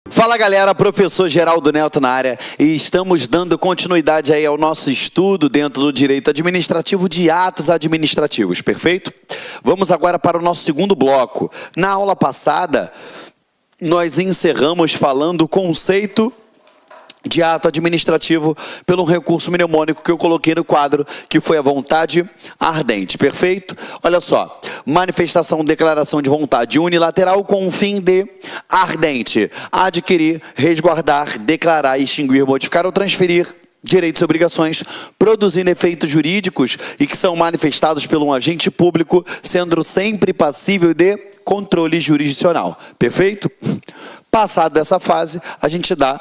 Fala galera, professor Geraldo Neto na área e estamos dando continuidade aí ao nosso estudo dentro do direito administrativo de atos administrativos, perfeito? Vamos agora para o nosso segundo bloco. Na aula passada, nós encerramos falando o conceito de ato administrativo pelo recurso mnemônico que eu coloquei no quadro, que foi a vontade ardente, perfeito? Olha só, manifestação, declaração de vontade unilateral com o fim de ardente, adquirir, resguardar, declarar, extinguir, modificar ou transferir direitos e obrigações, produzindo efeitos jurídicos e que são manifestados por um agente público, sendo sempre passível de controle jurisdicional, perfeito? Passado dessa fase, a gente dá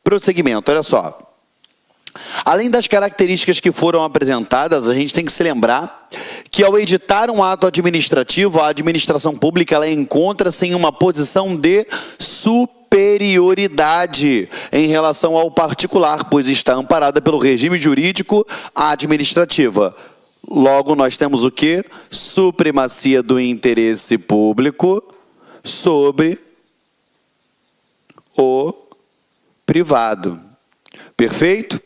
prosseguimento, olha só. Além das características que foram apresentadas, a gente tem que se lembrar que ao editar um ato administrativo, a administração pública ela encontra-se em uma posição de superioridade em relação ao particular, pois está amparada pelo regime jurídico administrativa. Logo, nós temos o quê? Supremacia do interesse público sobre o privado. Perfeito?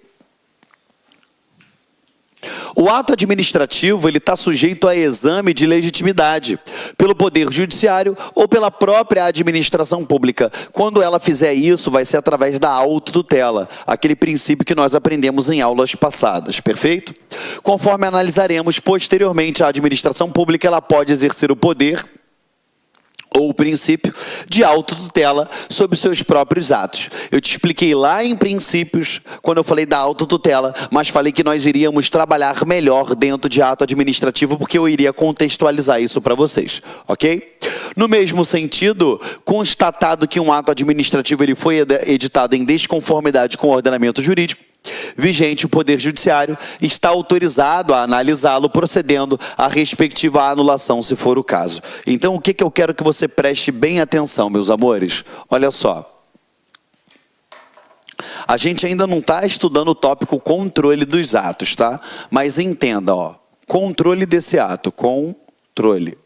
O ato administrativo ele está sujeito a exame de legitimidade pelo Poder Judiciário ou pela própria administração pública. Quando ela fizer isso, vai ser através da autotutela, aquele princípio que nós aprendemos em aulas passadas, perfeito? Conforme analisaremos posteriormente, a administração pública ela pode exercer o poder ou o princípio de autotutela sobre seus próprios atos. Eu te expliquei lá em princípios, quando eu falei da autotutela, mas falei que nós iríamos trabalhar melhor dentro de ato administrativo, porque eu iria contextualizar isso para vocês, ok? No mesmo sentido, constatado que um ato administrativo ele foi editado em desconformidade com o ordenamento jurídico vigente, o Poder Judiciário está autorizado a analisá-lo, procedendo à respectiva anulação, se for o caso. Então, o que eu quero que você preste bem atenção, meus amores? Olha só. A gente ainda não está estudando o tópico controle dos atos, tá? Mas entenda, ó. Controle desse ato. Controle.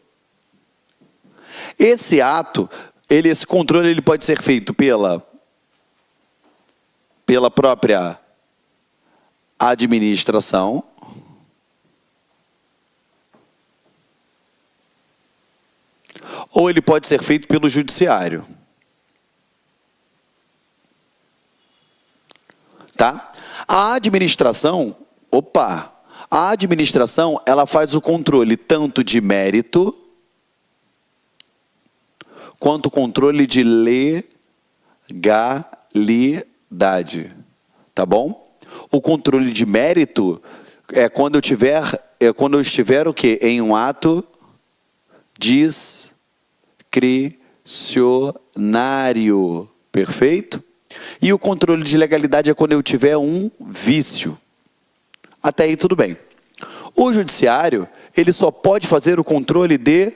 Esse ato, esse controle ele pode ser feito pela própria administração, ou ele pode ser feito pelo judiciário. Tá? A administração, ela faz o controle tanto de mérito quanto o controle de legalidade. Tá bom? O controle de mérito é quando eu estiver o quê? Em um ato discricionário, perfeito? E o controle de legalidade é quando eu tiver um vício. Até aí tudo bem. O judiciário, ele só pode fazer o controle de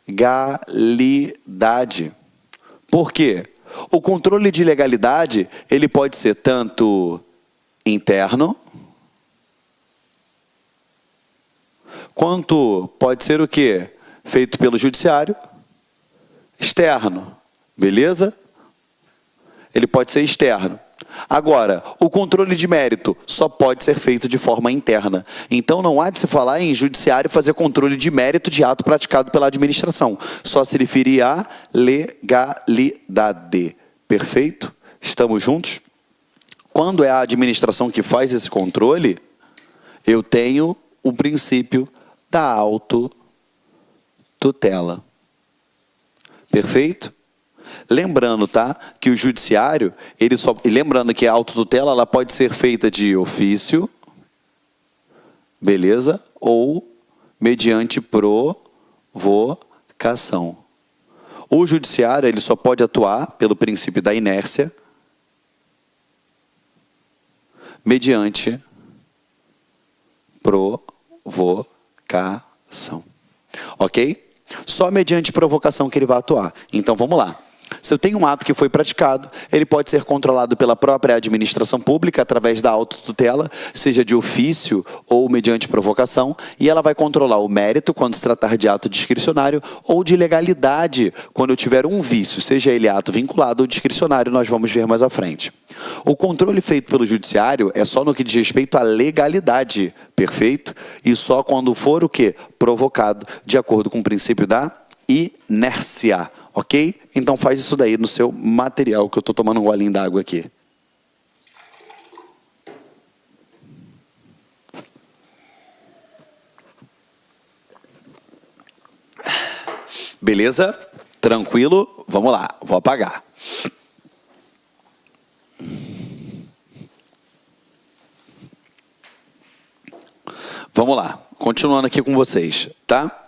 legalidade. Por quê? O controle de legalidade, ele pode ser tanto interno, quanto pode ser o quê? Feito pelo judiciário, externo, beleza? Ele pode ser externo. Agora, o controle de mérito só pode ser feito de forma interna. Então, não há de se falar em judiciário fazer controle de mérito de ato praticado pela administração. Só se referir à legalidade. Perfeito? Estamos juntos? Quando é a administração que faz esse controle, eu tenho o princípio da autotutela. Perfeito? Lembrando, tá, que o judiciário, lembrando que a autotutela ela pode ser feita de ofício, beleza? Ou mediante provocação. O judiciário ele só pode atuar pelo princípio da inércia, mediante provocação. Ok? Só mediante provocação que ele vai atuar. Então, vamos lá. Se eu tenho um ato que foi praticado, ele pode ser controlado pela própria administração pública através da autotutela, seja de ofício ou mediante provocação, e ela vai controlar o mérito quando se tratar de ato discricionário ou de legalidade quando eu tiver um vício, seja ele ato vinculado ou discricionário, nós vamos ver mais à frente. O controle feito pelo judiciário é só no que diz respeito à legalidade, perfeito? E só quando for o quê? Provocado, de acordo com o princípio da inércia, ok? Então faz isso daí no seu material, que eu estou tomando um golinho d'água aqui. Beleza? Tranquilo? Vamos lá, vou apagar. Vamos lá, continuando aqui com vocês, tá?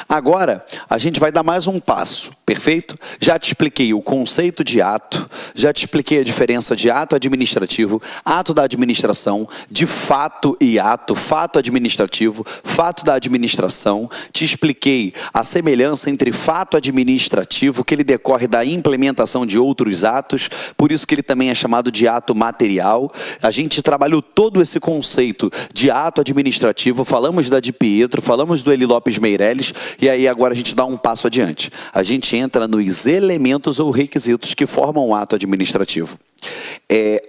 Agora, a gente vai dar mais um passo, perfeito? Já te expliquei o conceito de ato, já te expliquei a diferença de ato administrativo, ato da administração, de fato e ato, fato administrativo, fato da administração. Te expliquei a semelhança entre fato administrativo, que ele decorre da implementação de outros atos, por isso que ele também é chamado de ato material. A gente trabalhou todo esse conceito de ato administrativo, falamos da de Pietro, falamos do Eli Lopes Meirelles, e aí agora a gente dá um passo adiante. A gente entra nos elementos ou requisitos que formam o ato administrativo.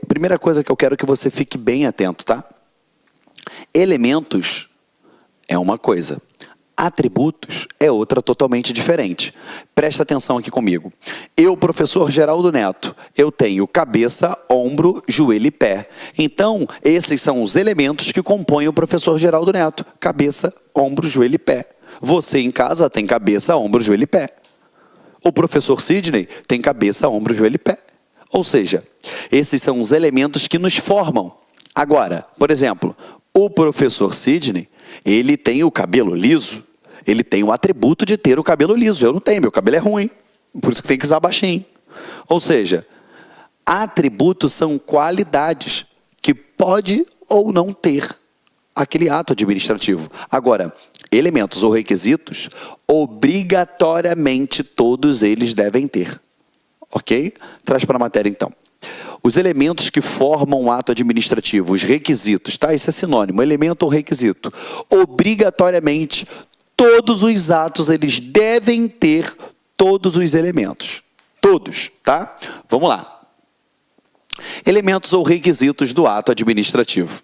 Primeira coisa que eu quero que você fique bem atento, tá? Elementos é uma coisa. Atributos é outra totalmente diferente. Presta atenção aqui comigo. Eu, professor Geraldo Neto, eu tenho cabeça, ombro, joelho e pé. Então, esses são os elementos que compõem o professor Geraldo Neto. Cabeça, ombro, joelho e pé. Você em casa tem cabeça, ombro, joelho e pé. O professor Sidney tem cabeça, ombro, joelho e pé. Ou seja, esses são os elementos que nos formam. Agora, por exemplo, o professor Sidney, ele tem o cabelo liso, ele tem o atributo de ter o cabelo liso. Eu não tenho, meu cabelo é ruim, por isso que tem que usar baixinho. Ou seja, atributos são qualidades que pode ou não ter aquele ato administrativo. Agora, elementos ou requisitos, obrigatoriamente todos eles devem ter. Ok? Traz para a matéria então. Os elementos que formam o ato administrativo, os requisitos, tá? Isso é sinônimo, elemento ou requisito. Obrigatoriamente, todos os atos, eles devem ter todos os elementos. Todos, tá? Vamos lá. Elementos ou requisitos do ato administrativo.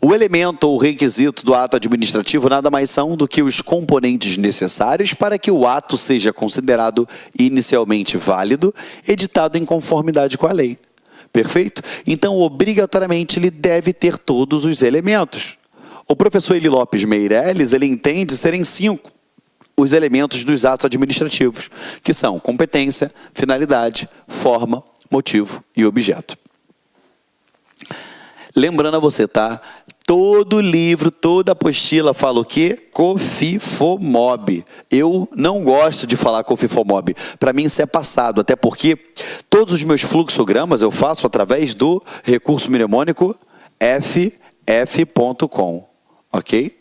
O elemento ou requisito do ato administrativo nada mais são do que os componentes necessários para que o ato seja considerado inicialmente válido, editado em conformidade com a lei. Perfeito? Então, obrigatoriamente, ele deve ter todos os elementos. O professor Eli Lopes Meirelles, ele entende serem 5 os elementos dos atos administrativos, que são competência, finalidade, forma, motivo e objeto. Lembrando a você, tá? Todo livro, toda apostila fala o quê? COFIFOMOB. Eu não gosto de falar COFIFOMOB. Para mim isso é passado, até porque todos os meus fluxogramas eu faço através do recurso mnemônico ff.com. Ok?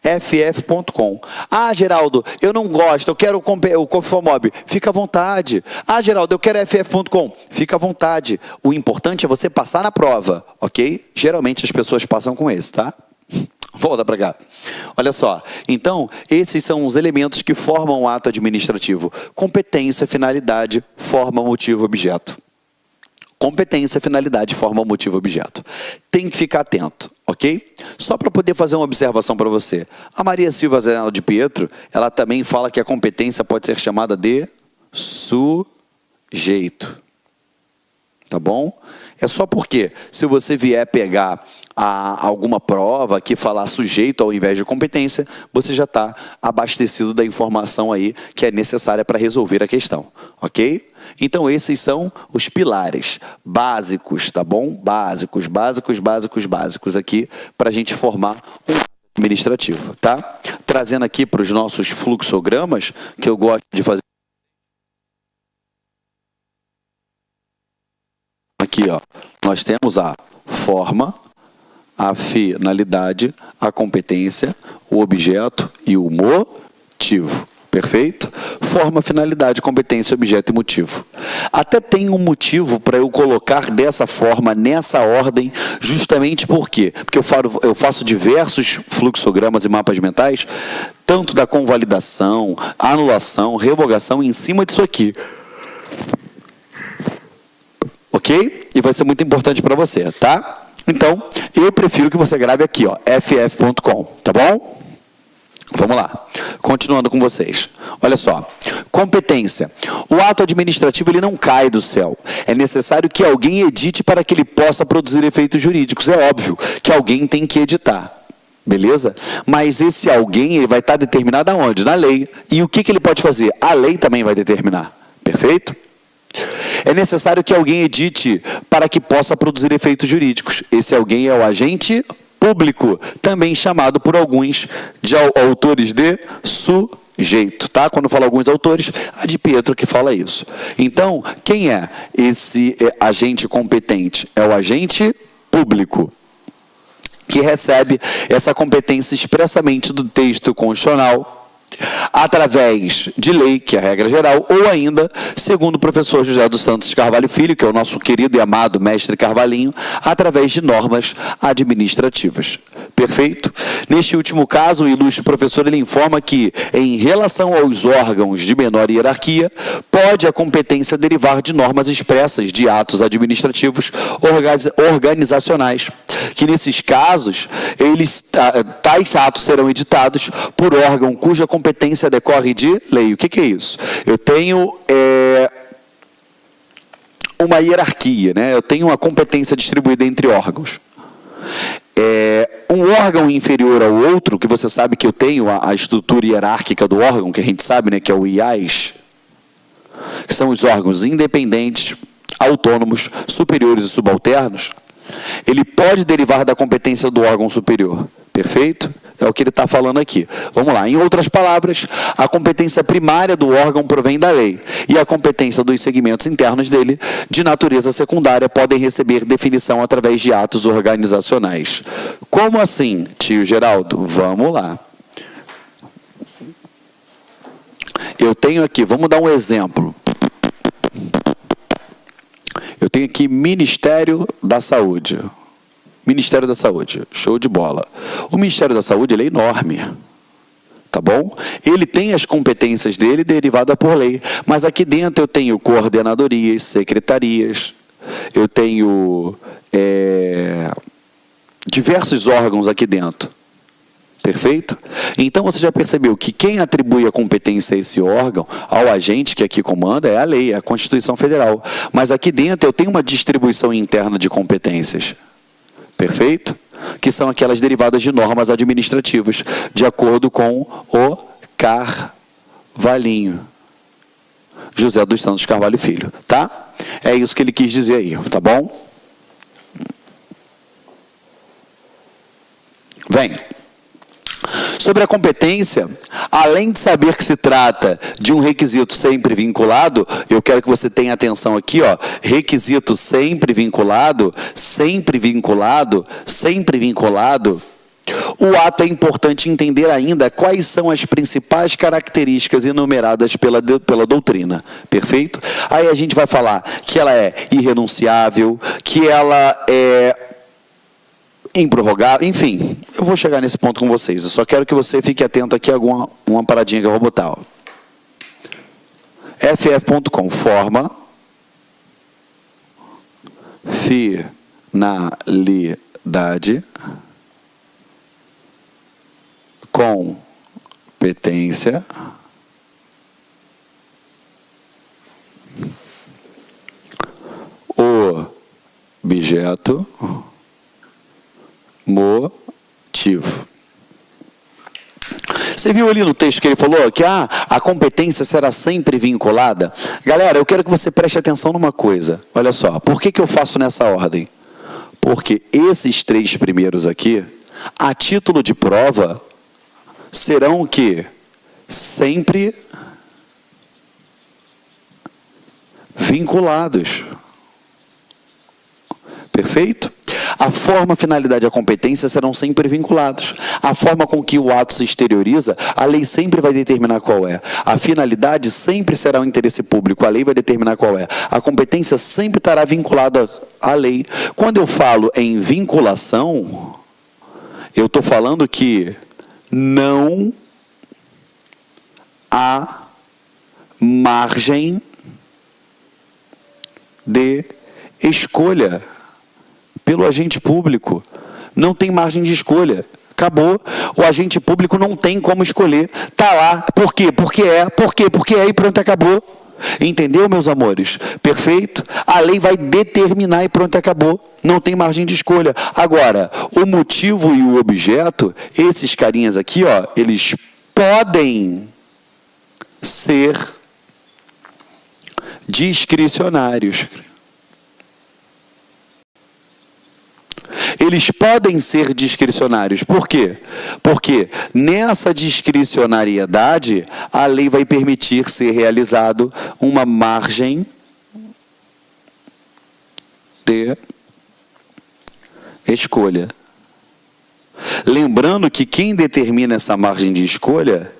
ff.com. Ah, Geraldo, eu não gosto, eu quero o COFIFOMOB. Fica à vontade. Ah, Geraldo, eu quero ff.com. Fica à vontade. O importante é você passar na prova, ok? Geralmente as pessoas passam com esse, tá? Volta para cá. Olha só. Então, esses são os elementos que formam o ato administrativo. Competência, finalidade, forma, motivo, objeto. Competência, finalidade, forma, motivo, objeto. Tem que ficar atento, ok? Só para poder fazer uma observação para você. A Maria Silva Zanella de Pietro, ela também fala que a competência pode ser chamada de sujeito. Tá bom? É só porque, se você vier pegar alguma prova que falar sujeito ao invés de competência, você já está abastecido da informação aí que é necessária para resolver a questão, ok? Então esses são os pilares básicos, tá bom? Básicos aqui para a gente formar um administrativo, tá? Trazendo aqui para os nossos fluxogramas, que eu gosto de fazer. Aqui, ó, nós temos a forma, a finalidade, a competência, o objeto e o motivo. Perfeito? Forma, finalidade, competência, objeto e motivo. Até tem um motivo para eu colocar dessa forma, nessa ordem, justamente por quê? Porque eu faço diversos fluxogramas e mapas mentais, tanto da convalidação, anulação, revogação, em cima disso aqui. Ok? E vai ser muito importante para você, tá? Então, eu prefiro que você grave aqui, ó, ff.com, tá bom? Vamos lá, continuando com vocês. Olha só, competência. O ato administrativo ele não cai do céu. É necessário que alguém edite para que ele possa produzir efeitos jurídicos. É óbvio que alguém tem que editar. Beleza? Mas esse alguém ele vai estar determinado aonde? Na lei. E o que ele pode fazer? A lei também vai determinar. Perfeito? É necessário que alguém edite para que possa produzir efeitos jurídicos. Esse alguém é o agente público, também chamado por alguns de autores de sujeito, tá? Quando eu falo alguns autores, a de Pietro que fala isso. Então, quem é esse agente competente? É o agente público, que recebe essa competência expressamente do texto constitucional, através de lei, que é a regra geral, ou ainda, segundo o professor José dos Santos Carvalho Filho, que é o nosso querido e amado mestre Carvalhinho, através de normas administrativas. Perfeito? Neste último caso, o ilustre professor ele informa que, em relação aos órgãos de menor hierarquia, pode a competência derivar de normas expressas de atos administrativos organizacionais, que nesses casos, tais atos serão editados por órgão cuja competência decorre de lei. O que é isso? Eu tenho uma hierarquia, né? Eu tenho uma competência distribuída entre órgãos. Um órgão inferior ao outro, que você sabe que eu tenho a estrutura hierárquica do órgão, que a gente sabe, né, que é o IAS, que são os órgãos independentes, autônomos, superiores e subalternos. Ele pode derivar da competência do órgão superior. Perfeito? É o que ele está falando aqui. Vamos lá. Em outras palavras, a competência primária do órgão provém da lei e a competência dos segmentos internos dele, de natureza secundária, podem receber definição através de atos organizacionais. Como assim, tio Geraldo? Vamos lá. Eu tenho aqui, vamos dar um exemplo. Eu tenho aqui Ministério da Saúde. Ministério da Saúde, show de bola. O Ministério da Saúde ele é enorme, tá bom? Ele tem as competências dele derivadas por lei, mas aqui dentro eu tenho coordenadorias, secretarias, eu tenho diversos órgãos aqui dentro. Perfeito? Então você já percebeu que quem atribui a competência a esse órgão, ao agente que aqui comanda, é a lei, é a Constituição Federal. Mas aqui dentro eu tenho uma distribuição interna de competências. Perfeito? Que são aquelas derivadas de normas administrativas, de acordo com o Carvalhinho. José dos Santos Carvalho Filho, tá? É isso que ele quis dizer aí, tá bom? Vem. Sobre a competência, além de saber que se trata de um requisito sempre vinculado, eu quero que você tenha atenção aqui, ó, requisito sempre vinculado, sempre vinculado, sempre vinculado. O ato é importante entender ainda quais são as principais características enumeradas pela doutrina, perfeito? Aí a gente vai falar que ela é irrenunciável, que ela é improrrogável, enfim, eu vou chegar nesse ponto com vocês. Eu só quero que você fique atento aqui a uma paradinha que eu vou botar. Ó. ff.com, forma, finalidade, competência, objeto, motivo. Você viu ali no texto que ele falou que a competência será sempre vinculada? Galera, eu quero que você preste atenção numa coisa. Olha só, por que eu faço nessa ordem? Porque esses três primeiros aqui, a título de prova, serão o quê? Sempre vinculados. Perfeito? a forma, a finalidade e a competência serão sempre vinculados. A forma com que o ato se exterioriza, a lei sempre vai determinar qual é. A finalidade sempre será o interesse público, a lei vai determinar qual é. A competência sempre estará vinculada à lei. Quando eu falo em vinculação, eu estou falando que não há margem de escolha pelo agente público. Não tem margem de escolha. Acabou. O agente público não tem como escolher. Está lá. Por quê? Porque é e pronto, acabou. Entendeu, meus amores? Perfeito? A lei vai determinar e pronto, acabou. Não tem margem de escolha. Agora, o motivo e o objeto, esses carinhas aqui, ó, eles podem ser discricionários. Eles podem ser discricionários. Por quê? Porque nessa discricionariedade, a lei vai permitir ser realizado uma margem de escolha. Lembrando que quem determina essa margem de escolha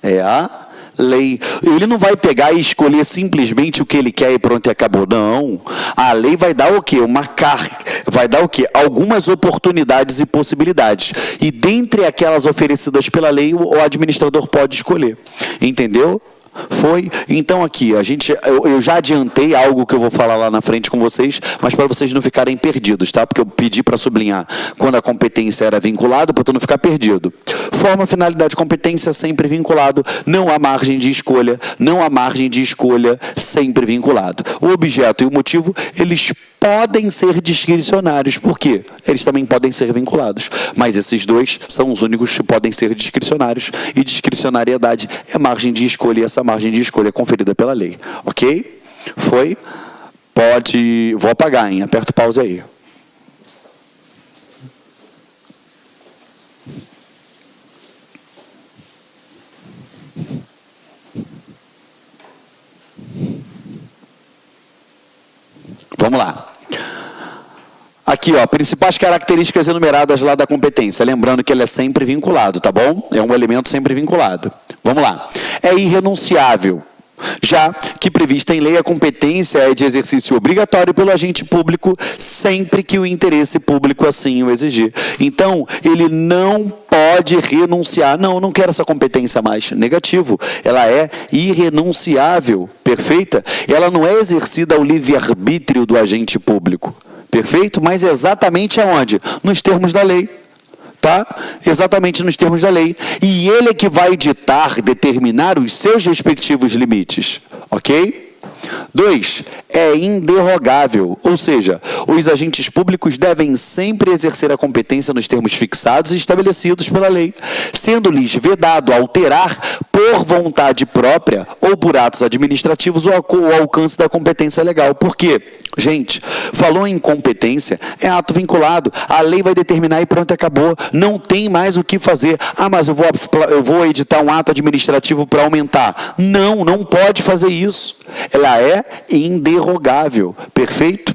é a lei. Ele não vai pegar e escolher simplesmente o que ele quer e pronto, e acabou. Não. A lei vai dar o quê? Vai dar o quê? Algumas oportunidades e possibilidades. E dentre aquelas oferecidas pela lei, o administrador pode escolher. Entendeu? Foi? Então aqui, eu já adiantei algo que eu vou falar lá na frente com vocês, mas para vocês não ficarem perdidos, tá? Porque eu pedi para sublinhar quando a competência era vinculada, para tu não ficar perdido. Forma, finalidade, competência sempre vinculado, não há margem de escolha, sempre vinculado. O objeto e o motivo, eles podem ser discricionários. Por quê? Eles também podem ser vinculados. Mas esses dois são os únicos que podem ser discricionários. E discricionariedade é margem de escolha, e essa margem de escolha é conferida pela lei. Ok? Foi? Pode... Vou apagar, hein? Aperta o pause aí. Vamos lá. Aqui, ó, principais características enumeradas lá da competência. Lembrando que ele é sempre vinculado, tá bom? É um elemento sempre vinculado. Vamos lá. É irrenunciável. Já que prevista em lei, a competência é de exercício obrigatório pelo agente público sempre que o interesse público assim o exigir. Então, ele não pode renunciar. Não quero essa competência mais. Negativo. Ela é irrenunciável. Perfeita? Ela não é exercida ao livre-arbítrio do agente público. Perfeito? Mas exatamente aonde? Nos termos da lei. Tá? Exatamente nos termos da lei. E ele é que vai determinar os seus respectivos limites. Ok? 2. É inderrogável, ou seja, os agentes públicos devem sempre exercer a competência nos termos fixados e estabelecidos pela lei, sendo-lhes vedado alterar por vontade própria ou por atos administrativos o alcance da competência legal. Por quê? Gente, falou em competência, é ato vinculado, a lei vai determinar e pronto, acabou, não tem mais o que fazer. Ah, mas eu vou editar um ato administrativo para aumentar. Não pode fazer isso. Ela é inderrogável, perfeito?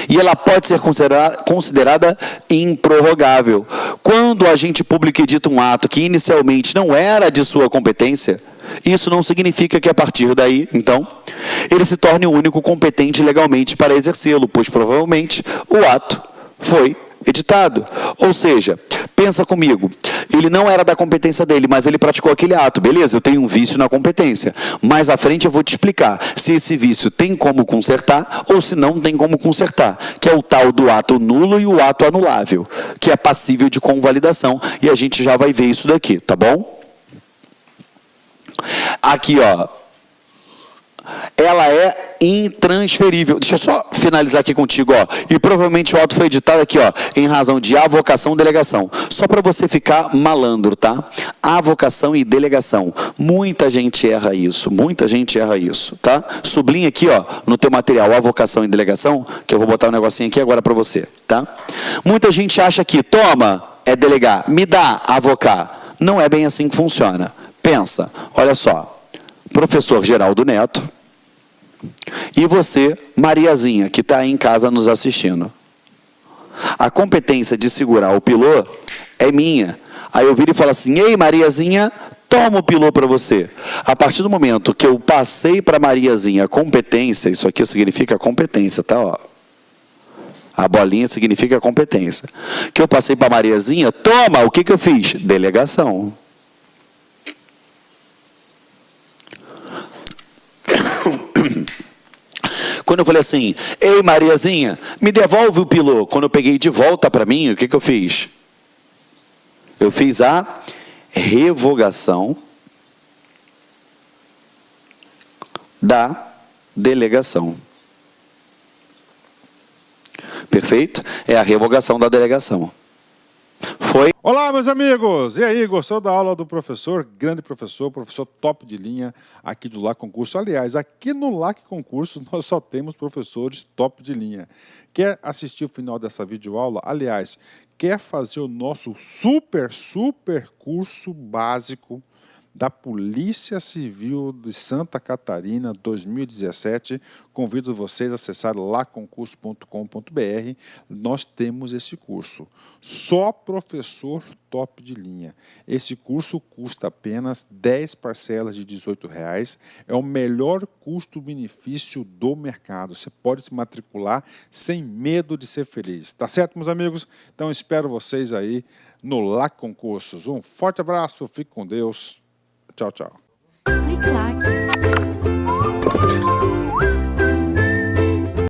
E ela pode ser considerada improrrogável. Quando o agente público edita um ato que inicialmente não era de sua competência, isso não significa que a partir daí, então, ele se torne o único competente legalmente para exercê-lo, pois provavelmente o ato foi editado. Ou seja, pensa comigo, ele não era da competência dele, mas ele praticou aquele ato. Beleza, eu tenho um vício na competência. Mais à frente eu vou te explicar se esse vício tem como consertar ou se não tem como consertar, que é o tal do ato nulo e o ato anulável, que é passível de convalidação, e a gente já vai ver isso daqui, tá bom? Aqui, ó, ela é intransferível. Deixa eu só finalizar aqui contigo, ó. E provavelmente o auto foi editado aqui, ó, em razão de avocação e delegação. Só para você ficar malandro, tá? Avocação e delegação. Muita gente erra isso, tá? Sublinha aqui, ó, no teu material, avocação e delegação, que eu vou botar um negocinho aqui agora para você, tá? Muita gente acha que, toma, é delegar, me dá, avocar. Não é bem assim que funciona. Pensa, olha só, professor Geraldo Neto, e você, Mariazinha, que está aí em casa nos assistindo. A competência de segurar o pilô é minha. Aí eu viro e falo assim, ei, Mariazinha, toma o pilô para você. A partir do momento que eu passei para Mariazinha a competência, isso aqui significa competência, tá? Ó. A bolinha significa competência. Que eu passei para Mariazinha, toma, o que eu fiz? Delegação. Quando eu falei assim, ei, Mariazinha, me devolve o pilô. Quando eu peguei de volta para mim, o que eu fiz? Eu fiz a revogação da delegação. Perfeito? É a revogação da delegação. Foi. Olá, meus amigos! E aí, gostou da aula do professor? Grande professor, professor top de linha aqui do LAC Concurso. Aliás, aqui no LAC Concurso nós só temos professores top de linha. Quer assistir o final dessa videoaula? Aliás, quer fazer o nosso super curso básico da Polícia Civil de Santa Catarina 2017, convido vocês a acessar laconcurso.com.br. Nós temos esse curso. Só professor top de linha. Esse curso custa apenas 10 parcelas de R$18. É o melhor custo-benefício do mercado. Você pode se matricular sem medo de ser feliz. Tá certo, meus amigos? Então espero vocês aí no LAC Concursos. Um forte abraço, fique com Deus. Tchau, tchau.